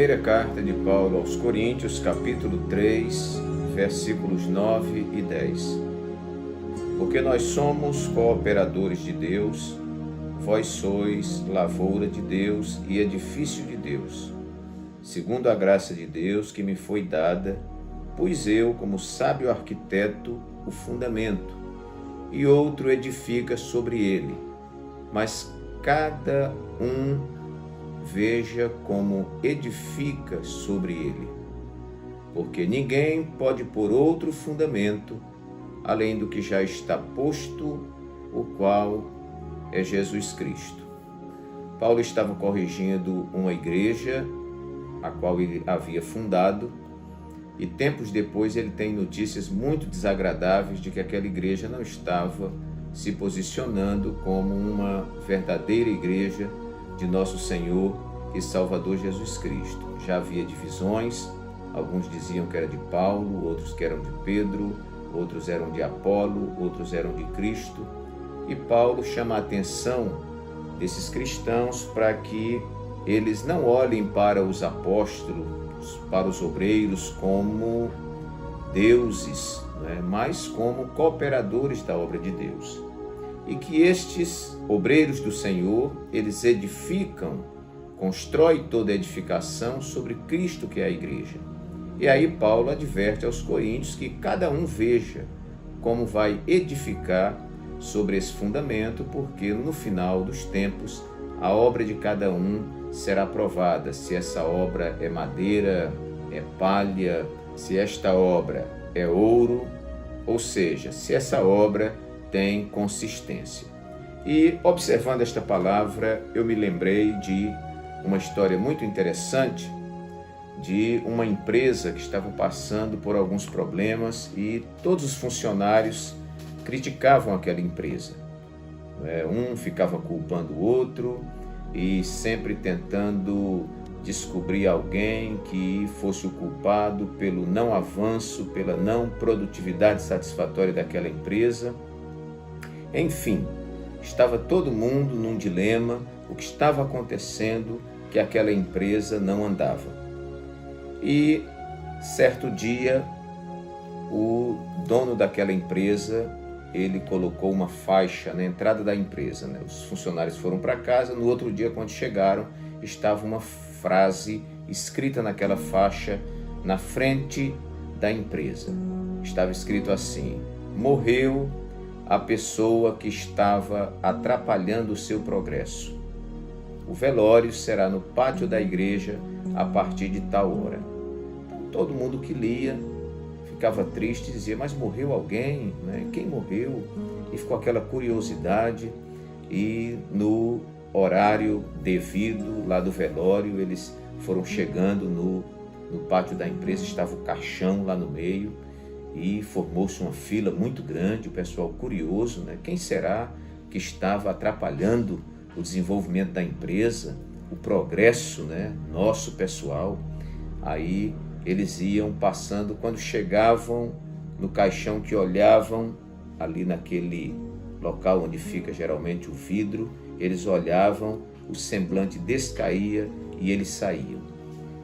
Primeira carta de Paulo aos Coríntios, capítulo 3, versículos 9 e 10. Porque nós somos cooperadores de Deus, vós sois lavoura de Deus e edifício de Deus, segundo a graça de Deus que me foi dada, pus eu, como sábio arquiteto, o fundamento, e outro edifica sobre ele, mas cada um veja como edifica sobre ele. Porque ninguém pode pôr outro fundamento, além do que já está posto, o qual é Jesus Cristo. Paulo estava corrigindo uma igreja, a qual ele havia fundado, e tempos depois ele tem notícias muito desagradáveis de que aquela igreja não estava se posicionando como uma verdadeira igreja de nosso Senhor e Salvador Jesus Cristo. Já havia divisões, alguns diziam que era de Paulo, outros que eram de Pedro, outros eram de Apolo, outros eram de Cristo. E Paulo chama a atenção desses cristãos para que eles não olhem para os apóstolos, para os obreiros como deuses, mas como cooperadores da obra de Deus. E que estes obreiros do Senhor, eles edificam, constroem toda a edificação sobre Cristo, que é a igreja. E aí Paulo adverte aos coríntios que cada um veja como vai edificar sobre esse fundamento, porque no final dos tempos a obra de cada um será provada, se essa obra é madeira, é palha, se esta obra é ouro, ou seja, se essa obra tem consistência. E observando esta palavra, eu me lembrei de uma história muito interessante de uma empresa que estava passando por alguns problemas e todos os funcionários criticavam aquela empresa. Um ficava culpando o outro e sempre tentando descobrir alguém que fosse o culpado pelo não avanço, pela não produtividade satisfatória daquela empresa. Enfim, estava todo mundo num dilema, o que estava acontecendo, que aquela empresa não andava. E certo dia, o dono daquela empresa, ele colocou uma faixa na entrada da empresa. Os funcionários foram para casa, no outro dia, quando chegaram, estava uma frase escrita naquela faixa na frente da empresa. Estava escrito assim: morreu a pessoa que estava atrapalhando o seu progresso. O velório será no pátio da igreja a partir de tal hora. Então, todo mundo que lia ficava triste e dizia: mas morreu alguém? Quem morreu? E ficou aquela curiosidade. E no horário devido lá do velório, eles foram chegando no pátio da empresa, estava o caixão lá no meio, e formou-se uma fila muito grande, o pessoal curioso, quem será que estava atrapalhando o desenvolvimento da empresa, o progresso, nosso pessoal. Aí eles iam passando, quando chegavam no caixão, que olhavam ali naquele local onde fica geralmente o vidro, eles olhavam, o semblante descaía e eles saíam.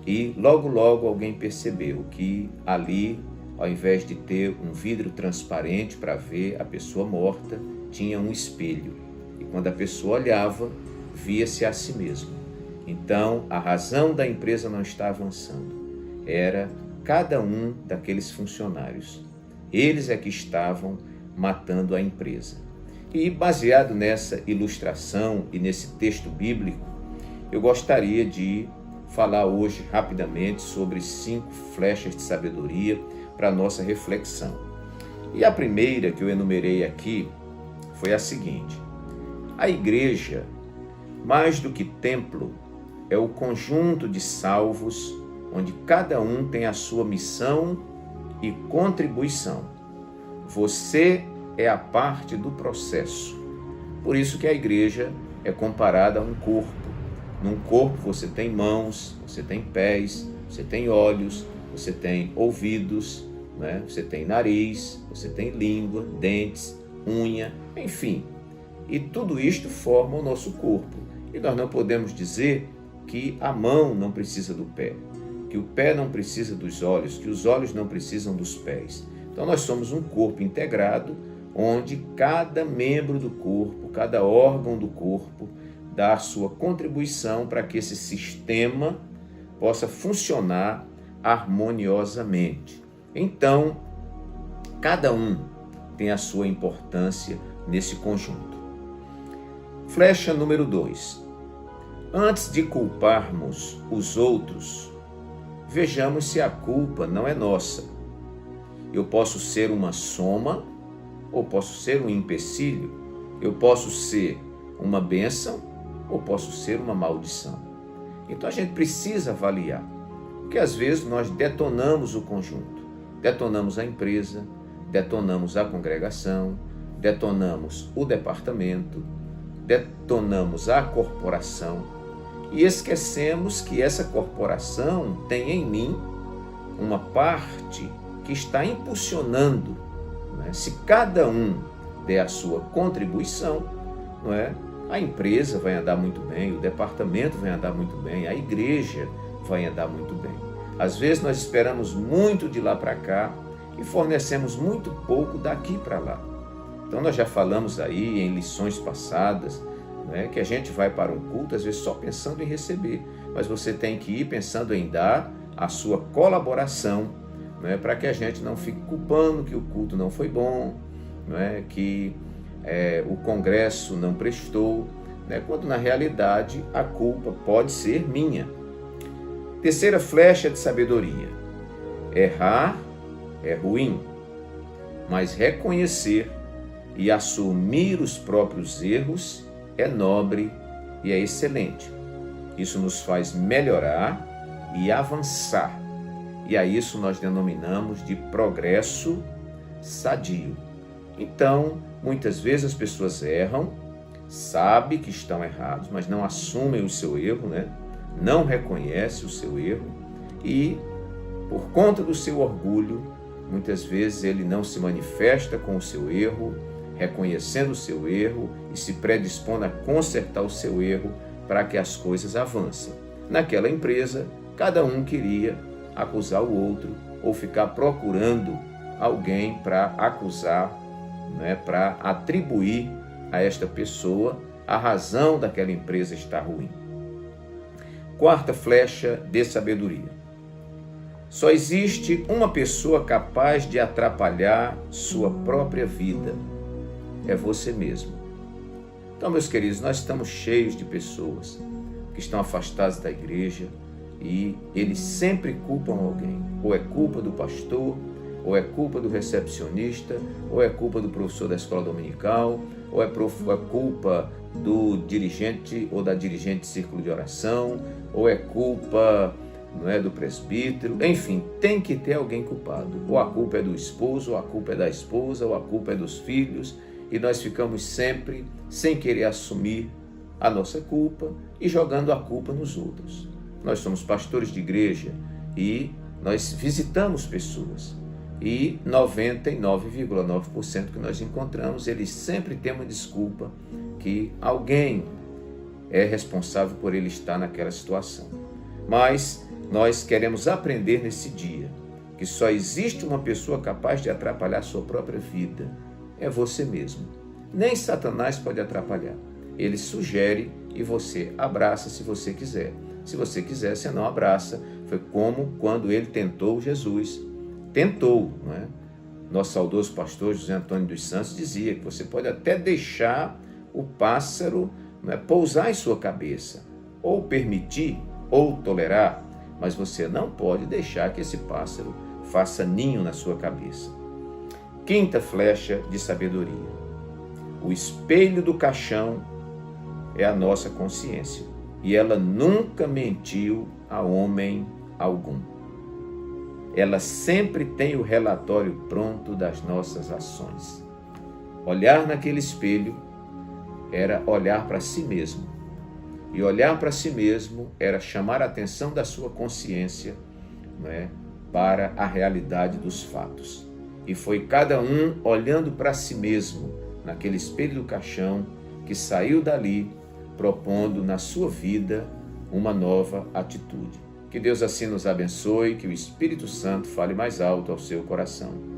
E logo alguém percebeu que ali, ao invés de ter um vidro transparente para ver a pessoa morta, tinha um espelho. E quando a pessoa olhava, via-se a si mesmo. Então, a razão da empresa não está avançando. Era cada um daqueles funcionários. Eles é que estavam matando a empresa. E baseado nessa ilustração e nesse texto bíblico, eu gostaria de falar hoje rapidamente sobre 5 flechas de sabedoria para a nossa reflexão. E a primeira que eu enumerei aqui foi a seguinte: a igreja, mais do que templo, é o conjunto de salvos onde cada um tem a sua missão e contribuição. Você é a parte do processo. Por isso que a igreja é comparada a um corpo. Num corpo você tem mãos, você tem pés, você tem olhos, você tem ouvidos, você tem nariz, você tem língua, dentes, unha, enfim. E tudo isto forma o nosso corpo. E nós não podemos dizer que a mão não precisa do pé, que o pé não precisa dos olhos, que os olhos não precisam dos pés. Então nós somos um corpo integrado, onde cada membro do corpo, cada órgão do corpo dá a sua contribuição para que esse sistema possa funcionar harmoniosamente. Então, cada um tem a sua importância nesse conjunto. Flecha número 2. Antes de culparmos os outros, vejamos se a culpa não é nossa. Eu posso ser uma soma ou posso ser um empecilho. Eu posso ser uma bênção ou posso ser uma maldição. Então a gente precisa avaliar, porque às vezes nós detonamos o conjunto, detonamos a empresa, detonamos a congregação, detonamos o departamento, detonamos a corporação e esquecemos que essa corporação tem em mim uma parte que está impulsionando, não é? Se cada um der a sua contribuição, não é? A empresa vai andar muito bem, o departamento vai andar muito bem, a igreja vai andar muito bem. Às vezes nós esperamos muito de lá para cá e fornecemos muito pouco daqui para lá. Então nós já falamos aí em lições passadas, né, que a gente vai para um culto às vezes só pensando em receber, mas você tem que ir pensando em dar a sua colaboração, né, para que a gente não fique culpando que o culto não foi bom, né, que o congresso não prestou, né, quando na realidade a culpa pode ser minha. Terceira flecha de sabedoria. Errar é ruim, mas reconhecer e assumir os próprios erros é nobre e é excelente. Isso nos faz melhorar e avançar. E a isso nós denominamos de progresso sadio. Então, muitas vezes as pessoas erram, sabem que estão errados, mas não assumem o seu erro, né? Não reconhecem o seu erro e, por conta do seu orgulho, muitas vezes ele não se manifesta com o seu erro, reconhecendo o seu erro e se predispondo a consertar o seu erro para que as coisas avancem. Naquela empresa, cada um queria acusar o outro ou ficar procurando alguém para acusar, né, para atribuir a esta pessoa a razão daquela empresa estar ruim. Quarta flecha de sabedoria. Só existe uma pessoa capaz de atrapalhar sua própria vida. É você mesmo. Então, meus queridos, nós estamos cheios de pessoas que estão afastadas da igreja e eles sempre culpam alguém. Ou é culpa do pastor, ou é culpa do recepcionista, ou é culpa do professor da escola dominical, ou é culpa do dirigente ou da dirigente de círculo de oração, ou é culpa, não é, do presbítero. Enfim, tem que ter alguém culpado. Ou a culpa é do esposo, ou a culpa é da esposa, ou a culpa é dos filhos, e nós ficamos sempre sem querer assumir a nossa culpa e jogando a culpa nos outros. Nós somos pastores de igreja e nós visitamos pessoas. E 99,9% que nós encontramos, eles sempre têm uma desculpa que alguém é responsável por ele estar naquela situação. Mas nós queremos aprender nesse dia que só existe uma pessoa capaz de atrapalhar a sua própria vida. É você mesmo. Nem Satanás pode atrapalhar. Ele sugere e você abraça se você quiser. Se você quiser, você não abraça. Foi como quando ele tentou Jesus. Tentou, não é? Nosso saudoso pastor José Antônio dos Santos dizia que você pode até deixar o pássaro, não é, pousar em sua cabeça, ou permitir, ou tolerar, mas você não pode deixar que esse pássaro faça ninho na sua cabeça. Quinta flecha de sabedoria. O espelho do caixão é a nossa consciência, e ela nunca mentiu a homem algum. Ela sempre tem o relatório pronto das nossas ações. Olhar naquele espelho era olhar para si mesmo. E olhar para si mesmo era chamar a atenção da sua consciência, não é, para a realidade dos fatos. E foi cada um olhando para si mesmo, naquele espelho do caixão, que saiu dali propondo na sua vida uma nova atitude. Que Deus assim nos abençoe, que o Espírito Santo fale mais alto ao seu coração.